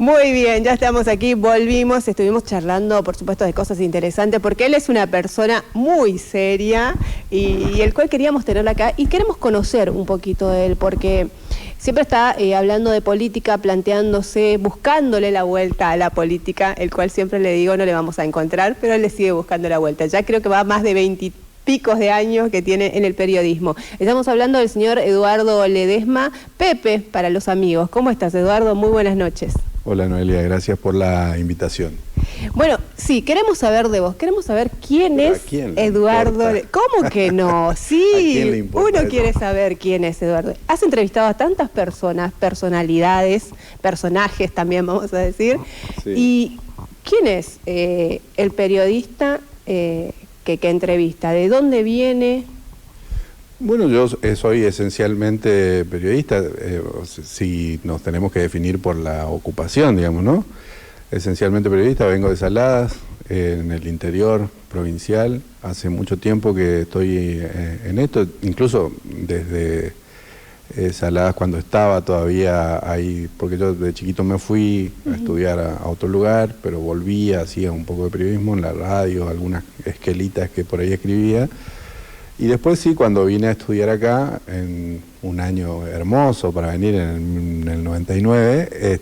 Muy bien, ya estamos aquí, volvimos, estuvimos charlando, por supuesto, de cosas interesantes, porque él es una persona muy seria y el cual queríamos tenerla acá y queremos conocer un poquito de él, porque siempre está hablando de política, planteándose, buscándole la vuelta a la política, el cual siempre le digo no le vamos a encontrar, pero él le sigue buscando la vuelta. Ya creo que va más de 20 picos de años que tiene en el periodismo. Estamos hablando del señor Eduardo Ledesma, Pepe para los amigos. ¿Cómo estás, Eduardo? Muy buenas noches. Hola, Noelia, gracias por la invitación. Bueno, sí, queremos saber de vos, queremos saber quién es Eduardo. ¿Cómo que no? Sí, uno quiere saber quién es Eduardo. Has entrevistado a tantas personas, personalidades, personajes también vamos a decir. Sí. ¿Y quién es el periodista que entrevista? ¿De dónde viene? Bueno, yo soy esencialmente periodista, si nos tenemos que definir por la ocupación, digamos, ¿no? Esencialmente periodista, vengo de Saladas, en el interior provincial, hace mucho tiempo que estoy en esto, incluso desde Saladas cuando estaba todavía ahí, porque yo de chiquito me fui a estudiar a otro lugar, pero volvía, hacía un poco de periodismo en la radio, algunas esquelitas que por ahí escribía. Y después sí, cuando vine a estudiar acá, en un año hermoso para venir en el 99,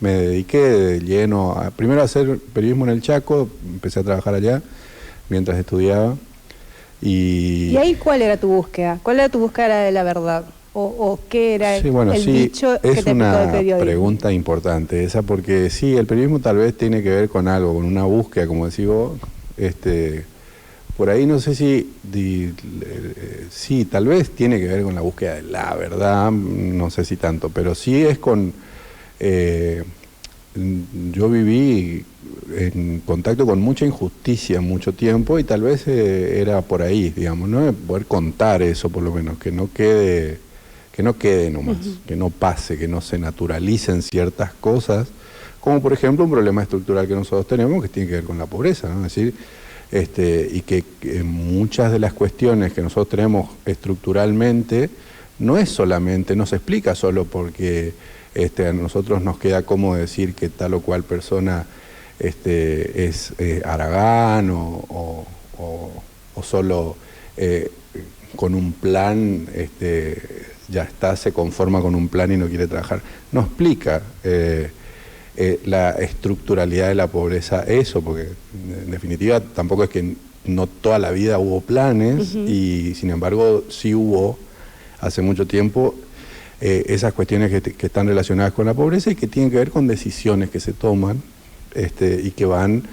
me dediqué de lleno primero a hacer periodismo en el Chaco, empecé a trabajar allá mientras estudiaba. ¿Y ahí cuál era tu búsqueda? ¿Cuál era tu búsqueda de la verdad? ¿O qué era sí, bueno, el dicho que te picó del periodismo? Es una pregunta importante esa, porque sí, el periodismo tal vez tiene que ver con algo, con una búsqueda, como decís vos, por ahí no sé si, sí, tal vez tiene que ver con la búsqueda de la verdad, no sé si tanto, pero sí es con, yo viví en contacto con mucha injusticia mucho tiempo y tal vez era por ahí, digamos, ¿no? Poder contar eso por lo menos, que no quede nomás, que no pase, que no se naturalicen ciertas cosas, como por ejemplo un problema estructural que nosotros tenemos que tiene que ver con la pobreza, ¿no? Es decir, y que muchas de las cuestiones que nosotros tenemos estructuralmente no es solamente, no se explica solo porque a nosotros nos queda cómodo decir que tal o cual persona es haragán o solo con un plan ya está, se conforma con un plan y no quiere trabajar. No explica la estructuralidad de la pobreza eso, porque en definitiva tampoco es que no toda la vida hubo planes y sin embargo sí hubo hace mucho tiempo esas cuestiones que están relacionadas con la pobreza y que tienen que ver con decisiones que se toman y que van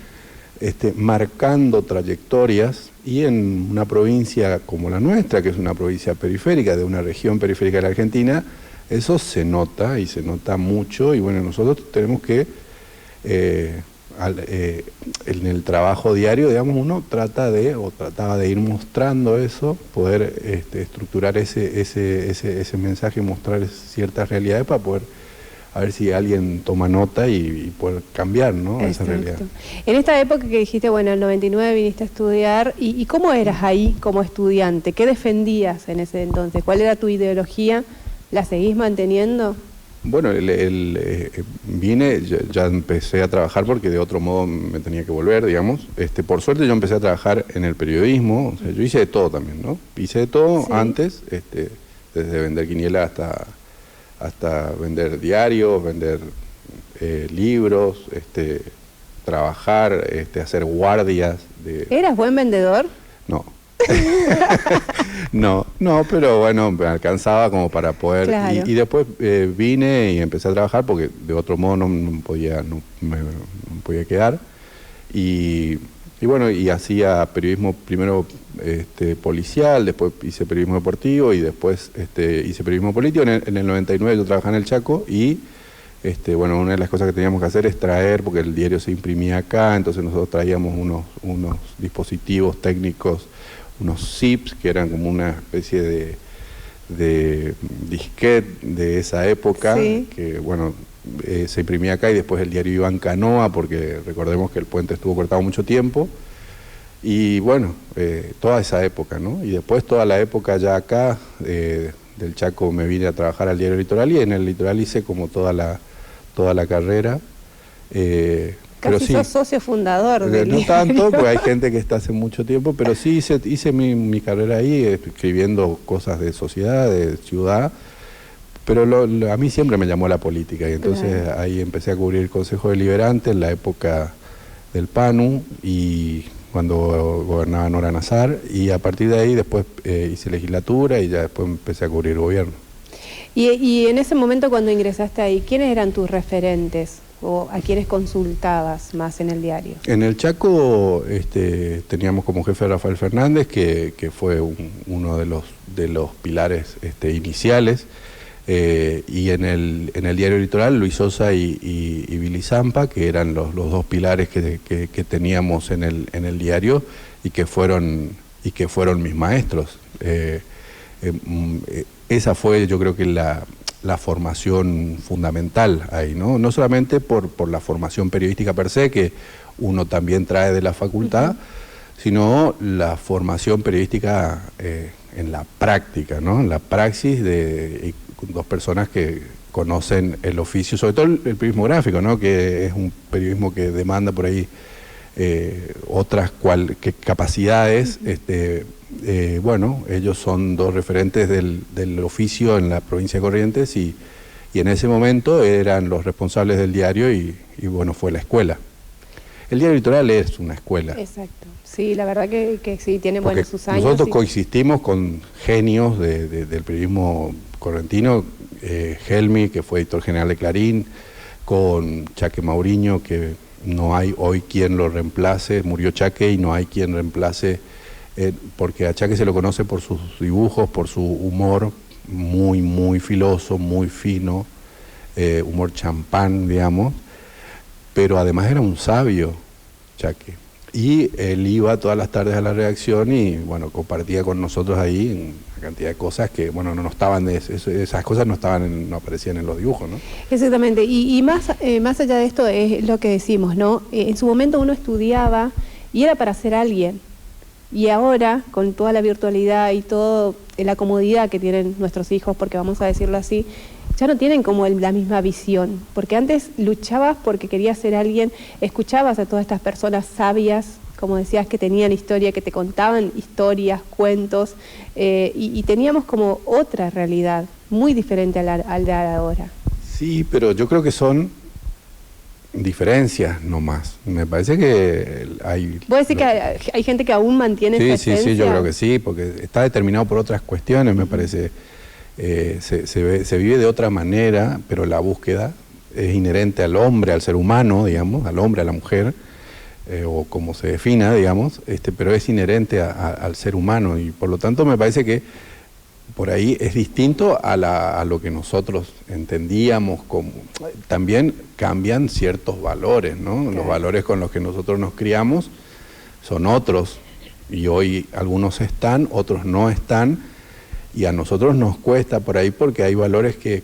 marcando trayectorias, y en una provincia como la nuestra, que es una provincia periférica, de una región periférica de la Argentina, eso se nota y se nota mucho, y bueno, nosotros tenemos que, en el trabajo diario, digamos, uno trataba de ir mostrando eso, poder estructurar ese mensaje y mostrar ciertas realidades para poder, a ver si alguien toma nota y poder cambiar, ¿no? Esa realidad. En esta época que dijiste, bueno, en el 99 viniste a estudiar, ¿y cómo eras ahí como estudiante? ¿Qué defendías en ese entonces? ¿Cuál era tu ideología? ¿La seguís manteniendo? Bueno, vine, ya empecé a trabajar porque de otro modo me tenía que volver, digamos. Por suerte yo empecé a trabajar en el periodismo, o sea, yo hice de todo también, ¿no? Hice de todo antes, desde vender quiniela hasta vender diarios, vender libros, trabajar, hacer guardias. ¿Eras buen vendedor? No. No, pero bueno, me alcanzaba como para poder, claro. Y después vine y empecé a trabajar porque de otro modo no me podía quedar, y bueno, y hacía periodismo primero policial, después hice periodismo deportivo y después hice periodismo político. En el 99 yo trabajaba en el Chaco y bueno, una de las cosas que teníamos que hacer es traer, porque el diario se imprimía acá, entonces nosotros traíamos unos dispositivos técnicos, unos zips, que eran como una especie de disquete de esa época, que bueno, se imprimía acá y después el diario iba en canoa, porque recordemos que el puente estuvo cortado mucho tiempo, y bueno, toda esa época, ¿no? Y después toda la época ya acá, del Chaco me vine a trabajar al diario Litoral, y en el Litoral hice como toda toda la carrera. Pero Casi sí, sos socio fundador del no diario. tanto, porque hay gente que está hace mucho tiempo, pero sí hice mi carrera ahí, escribiendo cosas de sociedad, de ciudad, pero a mí siempre me llamó la política, y entonces ahí empecé a cubrir el Consejo Deliberante en la época del PANU, y cuando gobernaba Nora Nazar, y a partir de ahí después hice legislatura, y ya después empecé a cubrir gobierno. Y en ese momento cuando ingresaste ahí, ¿quiénes eran tus referentes? ¿O a quiénes consultabas más en el diario? En el Chaco teníamos como jefe a Rafael Fernández, que fue uno de los pilares iniciales, y en el diario Litoral, Luis Sosa y Billy Zampa, que eran los dos pilares que teníamos en el diario, y que fueron mis maestros. Esa fue, yo creo que la formación fundamental ahí, ¿no? No solamente por la formación periodística per se, que uno también trae de la facultad, sino la formación periodística en la práctica, ¿no? En la praxis de dos personas que conocen el oficio, sobre todo el periodismo gráfico, ¿no? Que es un periodismo que demanda por ahí otras capacidades. Bueno, ellos son dos referentes del oficio en la provincia de Corrientes, y en ese momento eran los responsables del diario, y bueno, fue la escuela. El diario Litoral es una escuela. Exacto, sí, la verdad que sí, tiene buenos sus años. Nosotros coexistimos con genios del periodismo correntino, Helmi, que fue editor general de Clarín, con Chaque Mauriño, que no hay hoy quien lo reemplace, murió Chaque y no hay quien reemplace, porque a Chaque se lo conoce por sus dibujos, por su humor muy, muy filoso, muy fino, humor champán, digamos, pero además era un sabio, Chaque. Y él iba todas las tardes a la redacción y, bueno, compartía con nosotros ahí una cantidad de cosas que, bueno, no estaban, esas cosas no aparecían en los dibujos, ¿no? Exactamente, y más allá de esto es lo que decimos, ¿no? En su momento uno estudiaba y era para ser alguien, y ahora, con toda la virtualidad y toda la comodidad que tienen nuestros hijos, porque vamos a decirlo así, ya no tienen como la misma visión, porque antes luchabas porque querías ser alguien, escuchabas a todas estas personas sabias, como decías, que tenían historia, que te contaban historias, cuentos, y teníamos como otra realidad, muy diferente al de ahora. Sí, pero yo creo que son diferencias nomás. Me parece que hay... ¿Vos decís que hay gente que aún mantiene esa esencia? Sí, yo creo que sí, porque está determinado por otras cuestiones, me parece. Se vive de otra manera, pero la búsqueda es inherente al hombre, al ser humano, digamos, al hombre, a la mujer, o como se defina, digamos, pero es inherente al ser humano, y por lo tanto me parece que por ahí es distinto a lo que nosotros entendíamos. También cambian ciertos valores, ¿no? Claro. Los valores con los que nosotros nos criamos son otros, y hoy algunos están, otros no están, y a nosotros nos cuesta por ahí porque hay valores que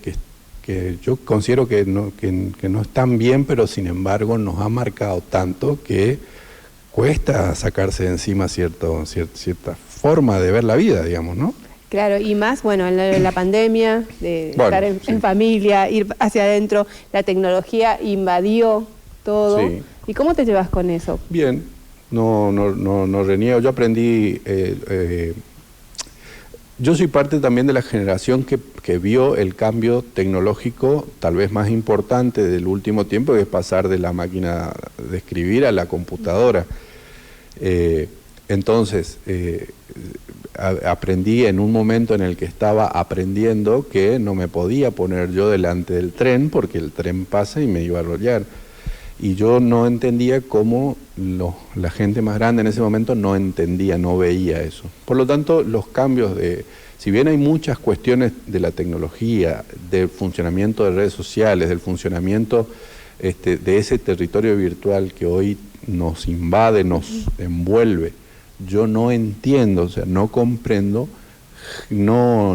yo considero que no están bien, pero sin embargo nos ha marcado tanto que cuesta sacarse de encima cierta forma de ver la vida, digamos, ¿no? Claro, y más, bueno, en la pandemia, de estar en familia, ir hacia adentro, la tecnología invadió todo. Sí. ¿Y cómo te llevas con eso? Bien, no reniego. Yo aprendí, yo soy parte también de la generación que vio el cambio tecnológico tal vez más importante del último tiempo, que es pasar de la máquina de escribir a la computadora. Entonces, aprendí en un momento en el que estaba aprendiendo que no me podía poner yo delante del tren porque el tren pasa y me iba a arrollar. Y yo no entendía cómo la gente más grande en ese momento no entendía, no veía eso. Por lo tanto, los cambios si bien hay muchas cuestiones de la tecnología, del funcionamiento de redes sociales, del funcionamiento de ese territorio virtual que hoy nos invade, nos envuelve, yo no entiendo, o sea, no comprendo, no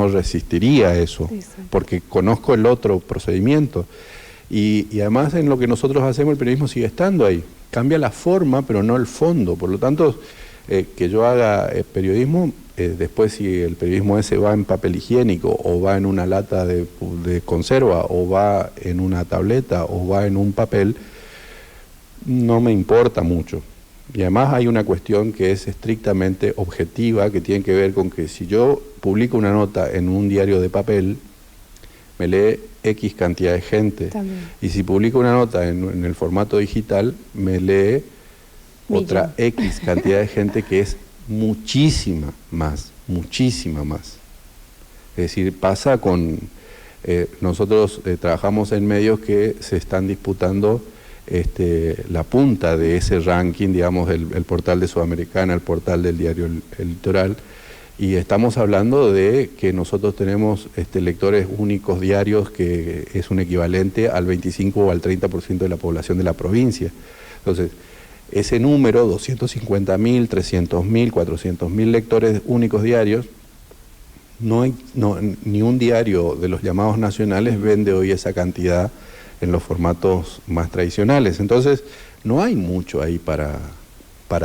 resistiría a eso, porque conozco el otro procedimiento. Y además en lo que nosotros hacemos el periodismo sigue estando ahí, cambia la forma pero no el fondo. Por lo tanto, que yo haga periodismo después si el periodismo ese va en papel higiénico o va en una lata de conserva o va en una tableta o va en un papel, no me importa mucho. Y además hay una cuestión que es estrictamente objetiva, que tiene que ver con que si yo publico una nota en un diario de papel, me lee X cantidad de gente. También. Y si publico una nota en el formato digital, me lee otra X cantidad de gente, que es muchísima más. Es decir, pasa con... nosotros trabajamos en medios que se están disputando la punta de ese ranking, digamos, el portal de Sudamericana, el portal del diario El Litoral, y estamos hablando de que nosotros tenemos lectores únicos diarios, que es un equivalente al 25 o al 30% de la población de la provincia. Entonces, ese número, 250.000, 300.000, 400.000 lectores únicos diarios, ni un diario de los llamados nacionales vende hoy esa cantidad en los formatos más tradicionales. Entonces, no hay mucho ahí para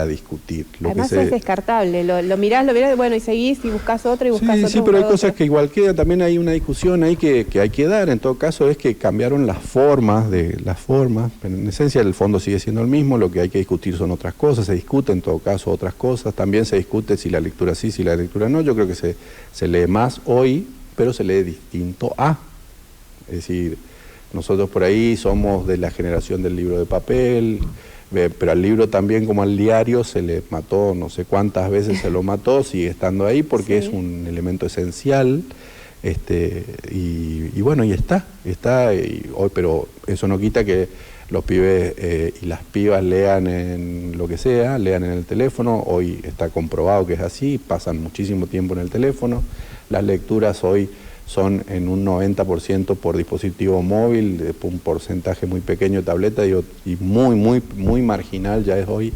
discutir. Además es descartable, lo mirás, bueno, y seguís y buscás otro y buscás otro. Sí, pero hay cosas que igual quedan. También hay una discusión ahí que hay que dar. En todo caso es que cambiaron las formas, pero en esencia el fondo sigue siendo el mismo. Lo que hay que discutir son otras cosas, se discute en todo caso otras cosas. También se discute si la lectura sí, si la lectura no. Yo creo que se lee más hoy, pero se lee distinto a. Es decir, nosotros por ahí somos de la generación del libro de papel, pero al libro también, como al diario, se le mató, no sé cuántas veces se lo mató, sigue estando ahí porque es un elemento esencial, y bueno, y está hoy, pero eso no quita que los pibes y las pibas lean en lo que sea, lean en el teléfono. Hoy está comprobado que es así, pasan muchísimo tiempo en el teléfono. Las lecturas hoy son en un 90% por dispositivo móvil, un porcentaje muy pequeño de tableta, y muy marginal ya es hoy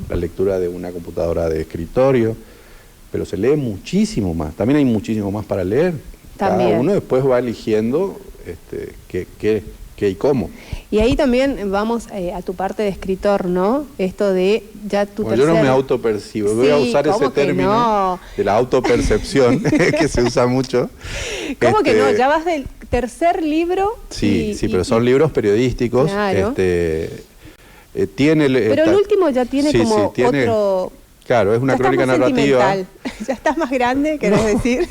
la lectura de una computadora de escritorio, pero se lee muchísimo más. También hay muchísimo más para leer. Cada uno después va eligiendo qué y cómo. Y ahí también vamos a tu parte de escritor, ¿no? Esto de ya tu Yo no me autopercibo, voy a usar ese término de la autopercepción que se usa mucho. ¿Cómo que no? Ya vas del tercer libro. Sí, pero son libros periodísticos. Claro. Pero el último ya tiene otro... Claro, es una crónica narrativa. Ya estás más grande, ¿querés decir?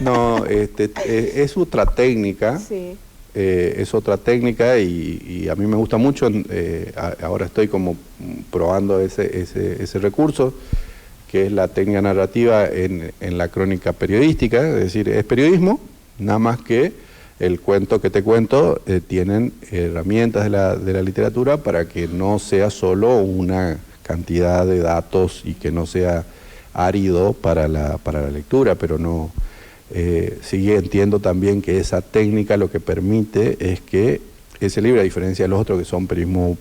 No, es otra técnica. Sí. Es otra técnica y a mí me gusta mucho. Ahora estoy como probando ese recurso, que es la técnica narrativa en la crónica periodística. Es decir, es periodismo, nada más que el cuento que te cuento tienen herramientas de la literatura para que no sea solo una cantidad de datos y que no sea árido para la lectura, pero no... sí entiendo también que esa técnica lo que permite es que ese libro, a diferencia de los otros que son periodismo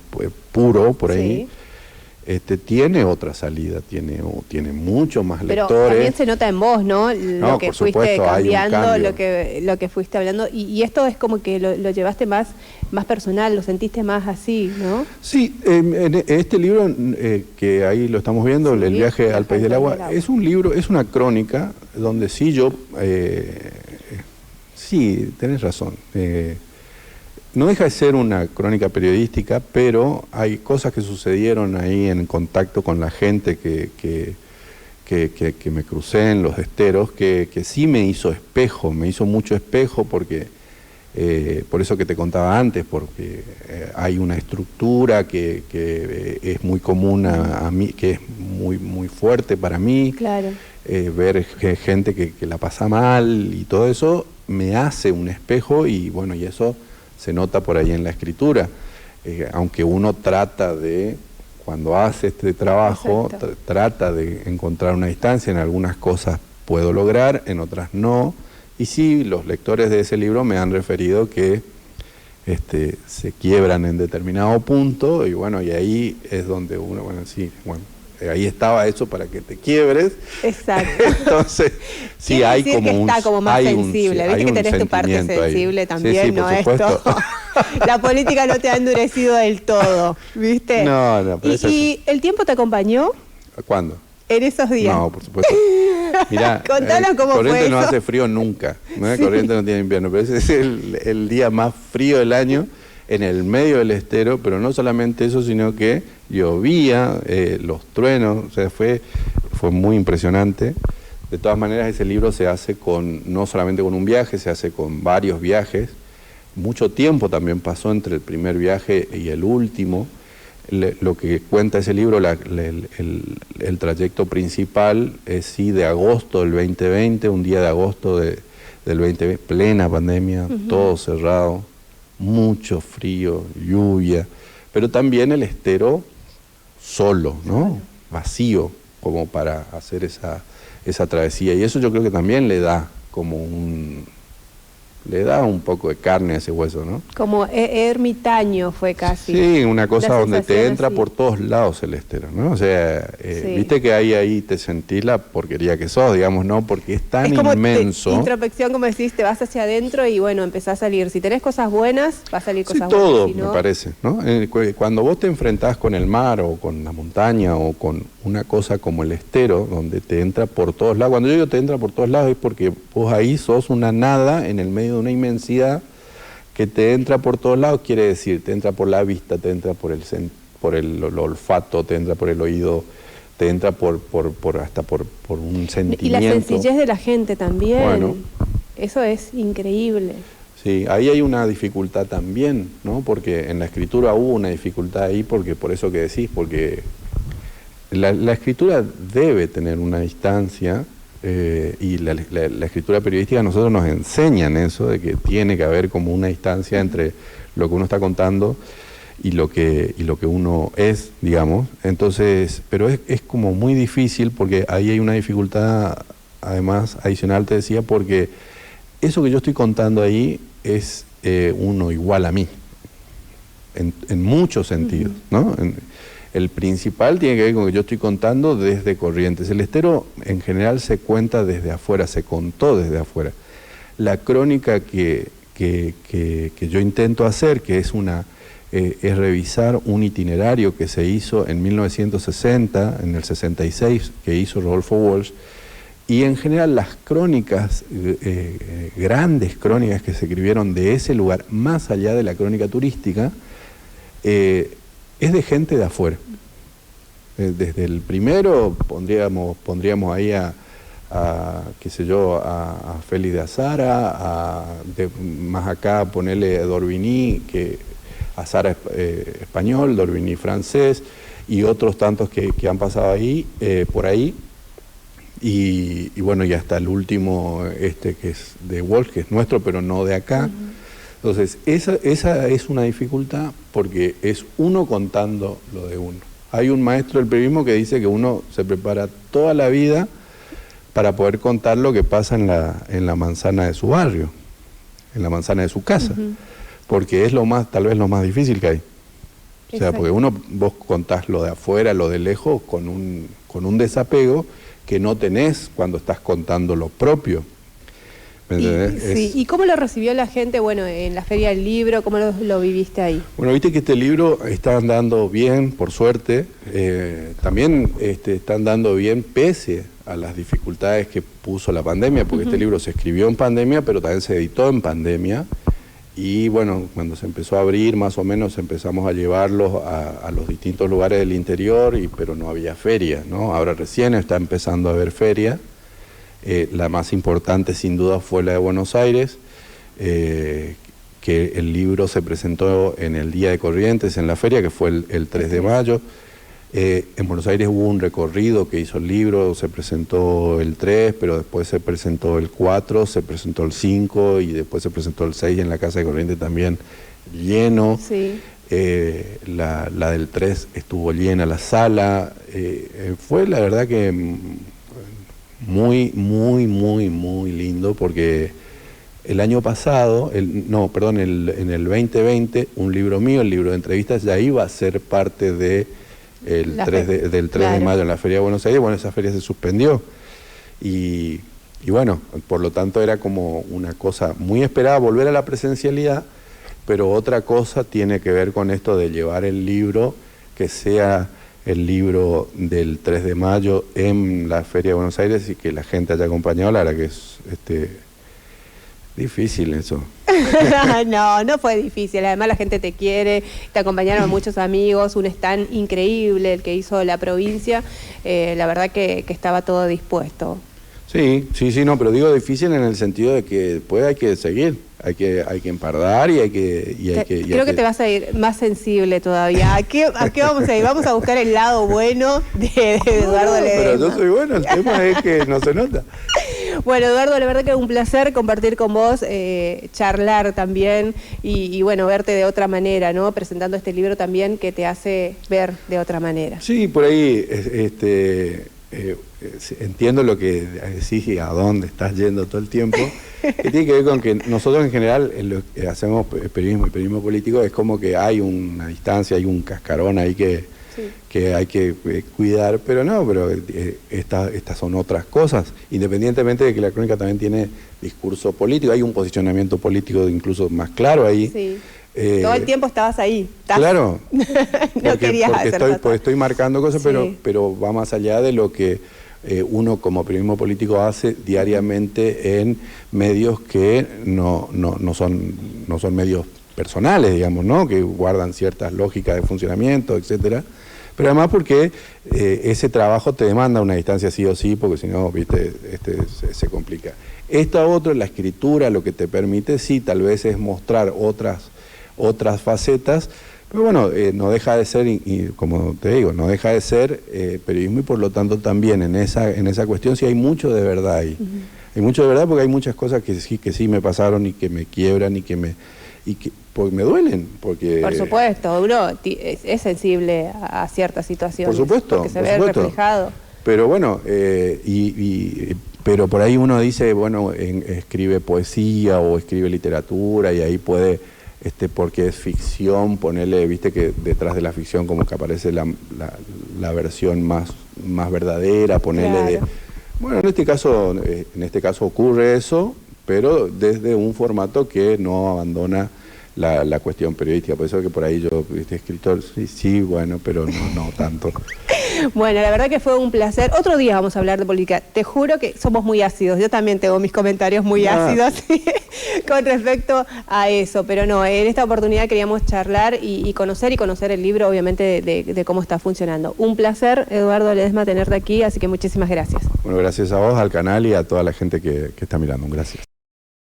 puro por ahí, tiene otra salida, tiene mucho más lectores. Pero también se nota en vos, ¿no? Lo que fuiste cambiando, lo que fuiste hablando, y esto es como que lo llevaste más personal, lo sentiste más así, ¿no? Sí, en este libro que ahí lo estamos viendo, El viaje al País del Agua, es un libro, es una crónica donde sí yo, sí, tenés razón, no deja de ser una crónica periodística, pero hay cosas que sucedieron ahí en contacto con la gente que me crucé en los esteros, que sí me hizo mucho espejo, porque por eso que te contaba antes, porque hay una estructura que es muy común a mí, que es muy fuerte para mí. Claro. Ver gente que la pasa mal y todo eso me hace un espejo, y bueno, y eso se nota por ahí en la escritura, aunque uno trata de, cuando hace este trabajo, trata de encontrar una distancia. En algunas cosas puedo lograr, en otras no, y sí, los lectores de ese libro me han referido que se quiebran en determinado punto, y bueno, y ahí es donde uno, ahí estaba eso para que te quiebres. Exacto. Entonces, sí hay como que está como más sensible. Viste que tenés tu parte sensible ahí también, sí, ¿no? Esto. La política no te ha endurecido del todo, ¿viste? No, pero ¿Y el tiempo te acompañó? ¿Cuándo? en esos días. No, por supuesto. Mirá, Contanos cómo fue Corrientes no eso. hace frío nunca, ¿no? Sí. Corrientes no tiene invierno, pero ese es el día más frío del año en el medio del estero, pero no solamente eso, sino que llovía, los truenos, o sea, fue muy impresionante. De todas maneras, ese libro se hace no solamente con un viaje, se hace con varios viajes. Mucho tiempo también pasó entre el primer viaje y el último. Lo que cuenta ese libro, el trayecto principal es sí de agosto del 2020, un día de agosto del 2020, plena pandemia, todo cerrado, mucho frío, lluvia, pero también el estero solo, ¿no? Vacío, como para hacer esa travesía. Y eso yo creo que también le da un poco de carne a ese hueso, ¿no? Como ermitaño fue casi. Sí, una cosa La donde te sensación entra así. por todos lados el estero, ¿no? O sea, Sí. viste que ahí te sentís la porquería que sos, digamos, ¿no? Porque es tan Es como inmenso. introspección, como decís, te vas hacia adentro y bueno, empezás a salir. Si tenés cosas buenas, va a salir Sí, cosas todo, buenas. Si no, me parece, ¿no? Cuando vos te enfrentás con el mar o con la montaña o con una cosa como el estero, donde te entra por todos lados, cuando yo digo te entra por todos lados es porque vos ahí sos una nada en el medio de una inmensidad que te entra por todos lados, quiere decir, te entra por la vista, te entra por el olfato, te entra por el oído, te entra hasta por un sentimiento. y la sencillez de la gente también. Bueno. Eso es increíble. Sí, ahí hay una dificultad también, ¿no? Porque en la escritura hubo una dificultad ahí, porque por eso que decís, porque la escritura debe tener una distancia, y la escritura periodística a nosotros nos enseñan eso, de que tiene que haber como una distancia entre lo que uno está contando y lo que uno es, digamos. Entonces, pero es como muy difícil, porque ahí hay una dificultad, además, adicional, te decía, porque eso que yo estoy contando ahí es uno igual a mí, en muchos sentidos, ¿no? El principal tiene que ver con que yo estoy contando desde Corrientes. El estero en general se cuenta desde afuera, se contó desde afuera. La crónica que yo intento hacer, que es revisar un itinerario que se hizo en 1960, en el 66, que hizo Rodolfo Walsh, y en general las crónicas, grandes crónicas que se escribieron de ese lugar, más allá de la crónica turística, es de gente de afuera. Desde el primero pondríamos ahí qué sé yo, a Félix de Azara, más acá ponerle a D'Orbigny, que Azara español, D'Orbigny francés, y otros tantos que han pasado ahí, por ahí. Y bueno, y hasta el último, que es de Walsh, que es nuestro, pero no de acá. Entonces, esa es una dificultad, porque es uno contando lo de uno. Hay un maestro del periodismo que dice que uno se prepara toda la vida para poder contar lo que pasa en la manzana de su barrio, en la manzana de su casa, porque es tal vez lo más difícil que hay. O sea, porque vos contás lo de afuera, lo de lejos, con un desapego que no tenés cuando estás contando lo propio. Sí. ¿Y cómo lo recibió la gente, bueno, en la Feria del Libro? ¿Cómo lo viviste ahí? Bueno, viste que este libro está andando bien, por suerte. También está andando bien pese a las dificultades que puso la pandemia, porque este libro se escribió en pandemia, pero también se editó en pandemia. Y bueno, cuando se empezó a abrir, más o menos empezamos a llevarlos a los distintos lugares del interior, pero no había feria, ¿no? Ahora recién está empezando a haber feria. La más importante sin duda fue la de Buenos Aires, que el libro se presentó en el Día de Corrientes, en la feria, que fue el 3 de mayo. En Buenos Aires hubo un recorrido que hizo el libro, se presentó el 3, pero después se presentó el 4, se presentó el 5 y después se presentó el 6 en la Casa de Corrientes también lleno. Sí. La del 3 estuvo llena la sala. Fue la verdad que muy, muy, muy, muy lindo, porque el año pasado, en el 2020, un libro mío, el libro de entrevistas, ya iba a ser parte del 3 de mayo en la Feria de Buenos Aires. Bueno, esa feria se suspendió y bueno, por lo tanto era como una cosa muy esperada volver a la presencialidad, pero otra cosa tiene que ver con esto de llevar el libro que sea el libro del 3 de mayo en la Feria de Buenos Aires y que la gente haya acompañado, la verdad que es difícil eso. No, no fue difícil. Además la gente te quiere, te acompañaron muchos amigos, un stand increíble el que hizo la provincia. La verdad que estaba todo dispuesto. Sí, no, pero digo difícil en el sentido de que después hay que seguir, hay que empardar y hay que... Creo que te vas a ir más sensible todavía. ¿A qué vamos a ir? Vamos a buscar el lado bueno de Eduardo Ledesma. Pero yo soy bueno, el tema es que no se nota. Bueno, Eduardo, la verdad que es un placer compartir con vos, charlar también y bueno, verte de otra manera, ¿no? Presentando este libro también que te hace ver de otra manera. Sí, por ahí entiendo lo que decís y a dónde estás yendo todo el tiempo, que tiene que ver con que nosotros en general lo que hacemos periodismo y periodismo político es como que hay una distancia, hay un cascarón ahí que hay que cuidar, pero estas son otras cosas, independientemente de que la crónica también tiene discurso político, hay un posicionamiento político incluso más claro ahí. Sí. Todo el tiempo estabas ahí. Claro, No querías porque estoy marcando cosas, sí. pero va más allá de lo que uno como periodismo político hace diariamente en medios que no son medios personales, digamos, ¿no? Que guardan ciertas lógicas de funcionamiento, etcétera. Pero además porque ese trabajo te demanda una distancia sí o sí, porque si no, viste, se complica. Esta otra, la escritura, lo que te permite, sí, tal vez es mostrar otras facetas, pero bueno, no deja de ser, y como te digo, no deja de ser periodismo y por lo tanto también en esa cuestión sí hay mucho de verdad ahí. Hay mucho de verdad porque hay muchas cosas que sí me pasaron y que me quiebran y que porque me duelen. Porque, por supuesto, uno es sensible a ciertas situaciones. Por supuesto. Porque se ve reflejado. Pero bueno, pero por ahí uno dice, bueno, escribe poesía o escribe literatura y ahí puede, porque es ficción, ponerle, viste que detrás de la ficción como que aparece la versión más verdadera, ponerle claro. Bueno, en este caso ocurre eso, pero desde un formato que no abandona la cuestión periodística. Por eso que por ahí yo, escritor, sí, bueno, pero no tanto. Bueno, la verdad que fue un placer. Otro día vamos a hablar de política. Te juro que somos muy ácidos. Yo también tengo mis comentarios muy ácidos con respecto a eso. Pero no, en esta oportunidad queríamos charlar y conocer el libro, obviamente, de cómo está funcionando. Un placer, Eduardo Ledesma, tenerte aquí, así que muchísimas gracias. Bueno, gracias a vos, al canal y a toda la gente que está mirando. Gracias.